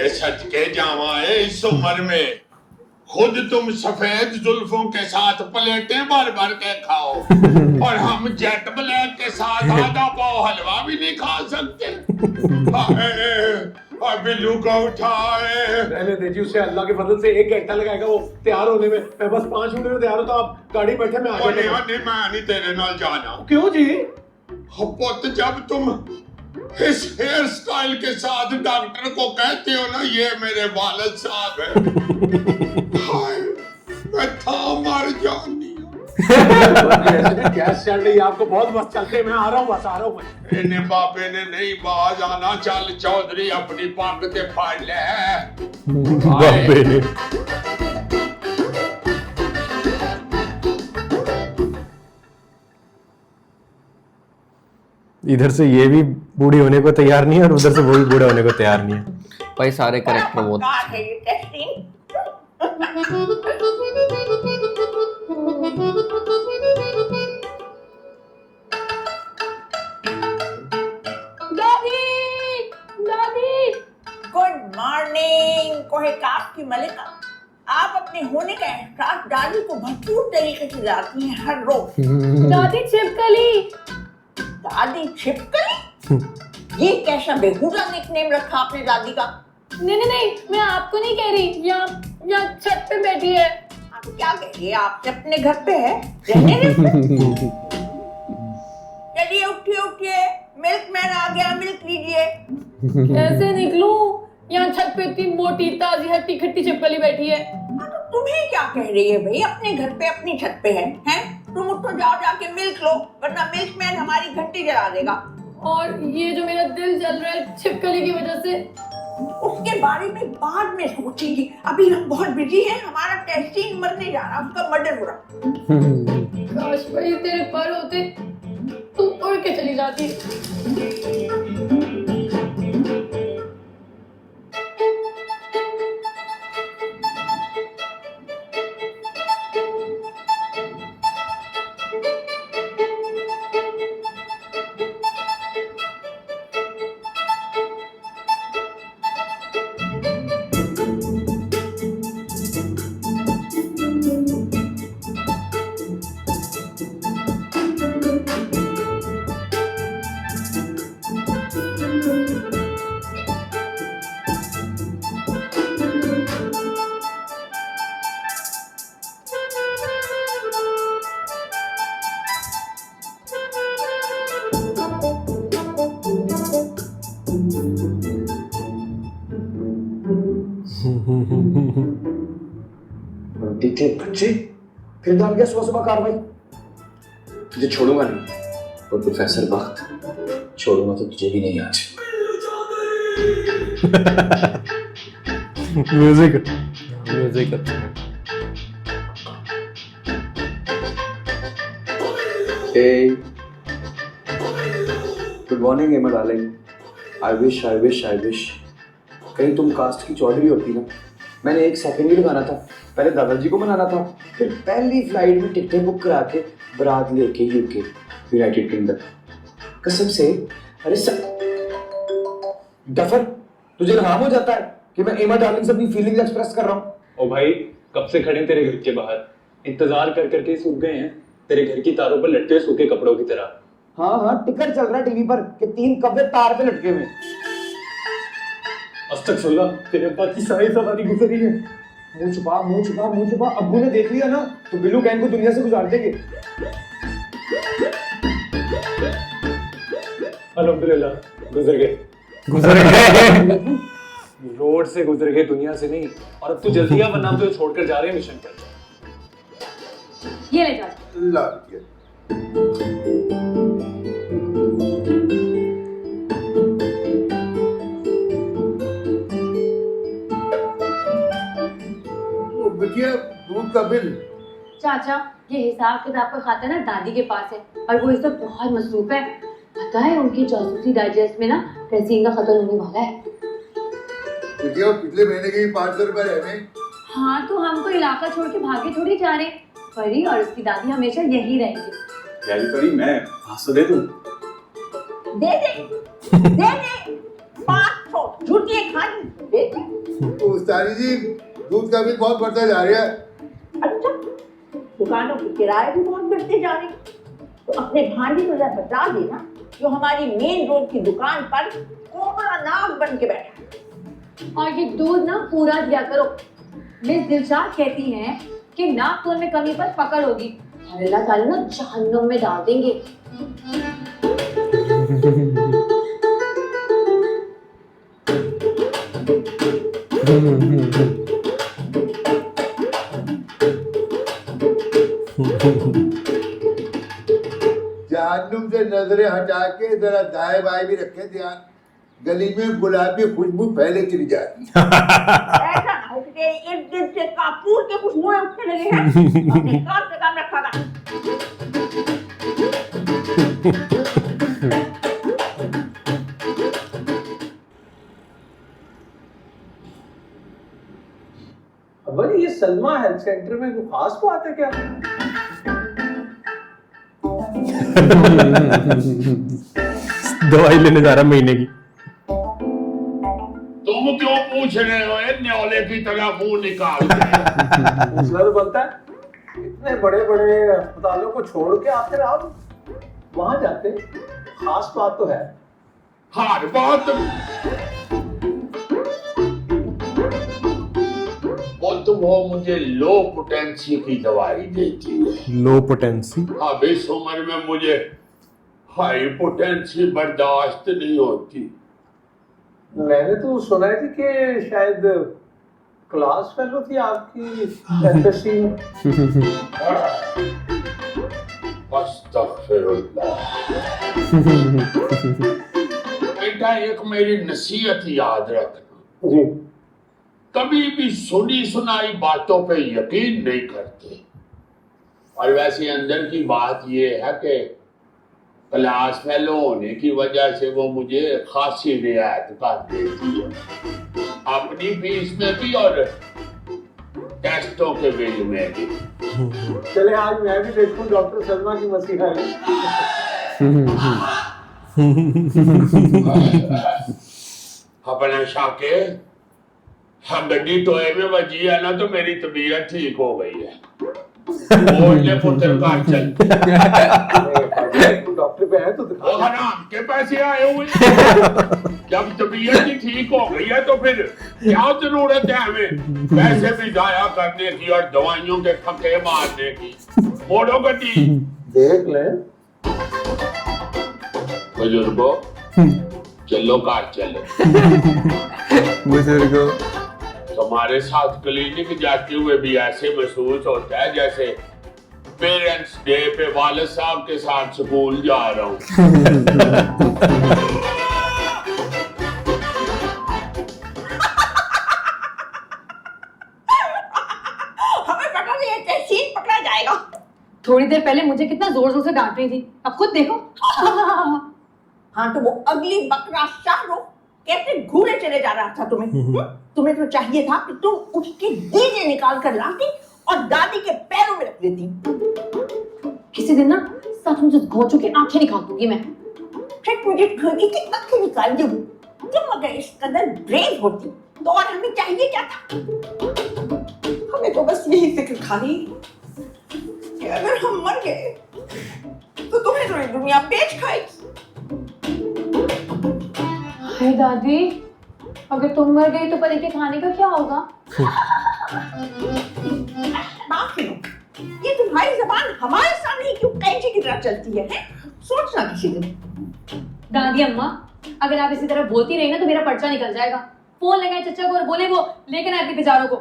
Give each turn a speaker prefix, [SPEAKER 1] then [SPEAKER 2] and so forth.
[SPEAKER 1] ये सच के जावाए इस उम्र में खुद तुम सफेद जुल्फों के साथ प्लेटें भर भर के खाओ और हम जेट ब्लैक के साथ आधा पाव हलवा भी नहीं खा सकते। बिल्लू को उठाए।
[SPEAKER 2] रहने दीजिए, उसे अल्लाह के फजल से 1 घंटा लगाएगा वो तैयार होने में। मैं बस 5 मिनट में तैयार होता, आप गाड़ी बैठे मैं आ जाऊंगा।
[SPEAKER 1] नहीं मैं नहीं तेरे नाल जाना।
[SPEAKER 2] क्यों जी?
[SPEAKER 1] पुत जब तुम इस हेयर स्टाइल के साथ डॉक्टर को कहते हो ना ये मेरे वालिद साहब है, हाय मैं था मर जानी।
[SPEAKER 2] गैस चल रही है आपको, बहुत मस्त चलते हैं। मैं आ रहा हूँ, बस आ रहा हूँ।
[SPEAKER 1] इन्हें बाबे ने नहीं बाज आना। चल चौधरी अपनी पग ते फाड़ ले।
[SPEAKER 3] बाबे ने इधर से ये भी बूढ़ी होने को तैयार नहीं है और उधर से वो भी बूढ़ा होने को तैयार नहीं है।
[SPEAKER 4] भाई सारे करेक्टर वो
[SPEAKER 5] गुड मॉर्निंग कोहिकाफ की मलिका। आप अपने होने का एहसास दादी को भरपूर तरीके से दिलाती हैं हर रोज।
[SPEAKER 6] दादी छिपकली।
[SPEAKER 5] दादी छिपकली? ये कैसा बेहुदा निकनेम रखा आपने दादी का?
[SPEAKER 6] नहीं, मैं आपको नहीं कह रही। यहाँ छत पे बैठी है।
[SPEAKER 5] आप क्या कह रही है? आप अपने घर पे है, रहने दे। चलिए उठिए, मिल्कमैन आ गया, मिल्क लीजिए।
[SPEAKER 6] कैसे निकलूं? यहाँ छत पे इतनी मोटी ताजी हट्टी खट्टी छिपकली बैठी है।
[SPEAKER 5] तो तुम्हें क्या कह रही है भाई? अपने घर पे अपनी छत पे है, हैं? तुम उठो, जाओ जाके मिल्क लो, वरना मिल्कमैन हमारी घंटी जला देगा।
[SPEAKER 6] और ये जो मेरा दिल जल रहा है छिपकली की वजह से,
[SPEAKER 5] उसके बारे में बाद में सोचेंगे। अभी हम बहुत बिजी हैं, हमारा टेस्टिंग मरने जा रहा, उसका मर्डर हो रहा।
[SPEAKER 6] काश भाई तेरे पर होते, तू उड़ के चली जाती।
[SPEAKER 2] थे बच्चे, फिर दाम क्या सुबह कार्रवाई?
[SPEAKER 7] तुझे छोड़ूंगा नहीं, और प्रोफेसर वक्त छोड़ूंगा तो तुझे भी नहीं आज।
[SPEAKER 3] म्यूजिक
[SPEAKER 7] गुड मॉर्निंग एमा डार्लिंग। आई विश कहीं तुम कास्ट की चौधरी होती ना, मैंने 1 सेकंड ही लगाना था। पहले दादाजी को मनाना था, फिर पहली फ्लाइट में टिकटें बुक करा के बारात लेके यूके यूनाइटेड किंगडम। कसम से। अरे गफर, तुझे इल्हाम हो जाता है कि मैं एमा डार्लिंग से अपनी फीलिंग्स एक्सप्रेस कर रहा हूँ।
[SPEAKER 8] ओ भाई, कब से खड़े तेरे घर के बाहर, इंतजार कर करके सूख गए हैं तेरे घर की तारों पर लटके सूखे कपड़ों की तरह।
[SPEAKER 7] हाँ, टिकट चल रहा है टीवी पर कि 3 कब्जे तार पे लटके हुए।
[SPEAKER 8] अस्तगफुरुल्लाह, तेरे अब्बा की सारी सवारी गुजरी है।
[SPEAKER 7] मुंह छुपा। अब्बू ने देख लिया ना तो बिल्लू गैंग को दुनिया से गुजार देंगे।
[SPEAKER 8] अल्हम्दुलिल्लाह गुजर गए रोड से गुजर गए, दुनिया से नहीं। और अब तू जल्दी आ, वरना हम तुझे छोड़कर जा रहे हैं मिशन पर।
[SPEAKER 6] ये ले जा।
[SPEAKER 2] दूध का बिल।
[SPEAKER 6] चाचा, ये हिसाब किताब का खाता ना दादी के पास है और वो इस वक्त बहुत मसरूफ है। पता है उनकी जासूसी डाइजेस्ट में ना कैसीन का खत्म होने वाला है।
[SPEAKER 2] पिछले महीने के 500 रुपए रहे।
[SPEAKER 6] हाँ, तो हम तो इलाका छोड़ के भागे थोड़ी जा रहे। परी और उसकी दादी हमेशा यही रहेंगी।
[SPEAKER 8] परी, मैं 500 दे दूं?
[SPEAKER 5] दे। 500 झूठी खानी देते।
[SPEAKER 4] उस्तादी जी दूध का भी बहुत बढ़ता जा रहा है।
[SPEAKER 5] अच्छा, दुकानों के किराए भी बहुत बढ़ते जा रहे हैं, तो अपने भांडी को जरा बता देना जो हमारी मेन रोड की दुकान पर कोबरा नाग बन के बैठा है।
[SPEAKER 6] और ये दूध ना पूरा दिया करो। मिस दिलशाद कहती हैं कि नागपुर में कमी पर पकड़ होगी, अल्लाह ताला ना जहन्नुम में डाल देंगे।
[SPEAKER 4] जहन्नुम से नजरें हटा के जरा दाएं बाएं भी रखें ध्यान, गली में गुलाबी खुशबू फैले चली जाती।
[SPEAKER 5] ऐसा ना हो कि तेरे इर्द गिर्द से कापूर के कुछ मुंह उठने लगे हैं। अपने काम से काम रखा कर।
[SPEAKER 2] अब्बा जी, ये सलमा हेल्थ सेंटर में कोई खास बात है क्या?
[SPEAKER 3] दवाई लेने जा रहा महीने की।
[SPEAKER 1] तुम क्यों पूछ रहे हो? न्योले की तरह मुंह निकाल के।
[SPEAKER 2] पूछना तो बनता है, इतने बड़े बड़े अस्पतालों को छोड़ के आखिर आप वहां जाते, खास बात तो है।
[SPEAKER 1] हर बात वो मुझे लो पोटेंसी की दवाई देती है।
[SPEAKER 3] लो पोटेंसी?
[SPEAKER 1] अब इस उम्र में मुझे हाई पोटेंसी बर्दाश्त नहीं होती।
[SPEAKER 2] मैंने तो सुना है कि शायद क्लास फेलो थी आपकी एमएससी में।
[SPEAKER 1] अस्तगफिरुल्लाह। बेटा, एक मेरी नसीहत याद रखना,
[SPEAKER 2] जी।
[SPEAKER 1] कभी भी सुनी सुनाई बातों पे यकीन नहीं करते। और वैसे अंदर की बात ये है कि क्लास फेलो होने की वजह से वो मुझे खासी रियायत कर देती है, अपनी फीस में भी और टेस्टों के बिल में भी।
[SPEAKER 2] चले आज मैं भी देखूं डॉक्टर सलमा की मसीहा है।
[SPEAKER 1] अपने शाके हम गड्डी टोए में बजी है ना, तो मेरी तबीयत ठीक हो गई है। बोलने पुत्र का चल।
[SPEAKER 2] डॉक्टर पे है तो
[SPEAKER 1] वो हराम के पैसे आए हुए। जब तबीयत ही ठीक हो गई है तो फिर क्या जरूरत है हमें पैसे भी जाया करने की और दवाइयों के फके मारने की। मोड़ो गड्डी।
[SPEAKER 2] देख ले
[SPEAKER 1] बुजुर्गो, चलो कार चलो।
[SPEAKER 3] बुजुर्गो,
[SPEAKER 1] तुम्हारे साथ क्लिनिक जाते हुए भी ऐसे महसूस होता है जैसे पेरेंट्स डे पे वालिद साहब के साथ स्कूल जा रहा हूँ।
[SPEAKER 5] हमें पता नहीं है तहसीन पकड़ा जाएगा।
[SPEAKER 6] थोड़ी देर पहले मुझे कितना जोर जोर से डांट रही थी, अब खुद देखो।
[SPEAKER 5] हाँ, तो वो अगली बकरा शाहरुख कैसे घूरे चले जा रहा था तुम्हें? तुम्हें तो चाहिए था कि तुम उसके दीजे निकाल कर लाती और दादी के पैरों में रख देती।
[SPEAKER 6] किसी दिन ना सचमुच उस घोंचू की आंखें निकाल दूंगी मैं।
[SPEAKER 5] फिर मुझे घड़ी की आंखें निकाल दी। तुम अगर इस कदर ब्रेव होती तो और हमें चाहिए क्या था? हमें तो बस यही फिक्र खा रही कि अगर हम मर गए तो तुम्हें तो ये दुनिया पेच खाएगी।
[SPEAKER 6] हाय दादी, अगर तुम मर गई तो परी के खाने का क्या होगा?
[SPEAKER 5] माफ करो, ये तुम्हारी जबान हमारे सामने क्यों कैंची की तरह चलती है? सोचना किसी दिन।
[SPEAKER 6] दादी अम्मा, अगर आप इसी तरह बोलती रही ना तो मेरा पर्चा निकल जाएगा। फोन लगाए चचा को और बोले वो लेकर आए अपने बेचारों को।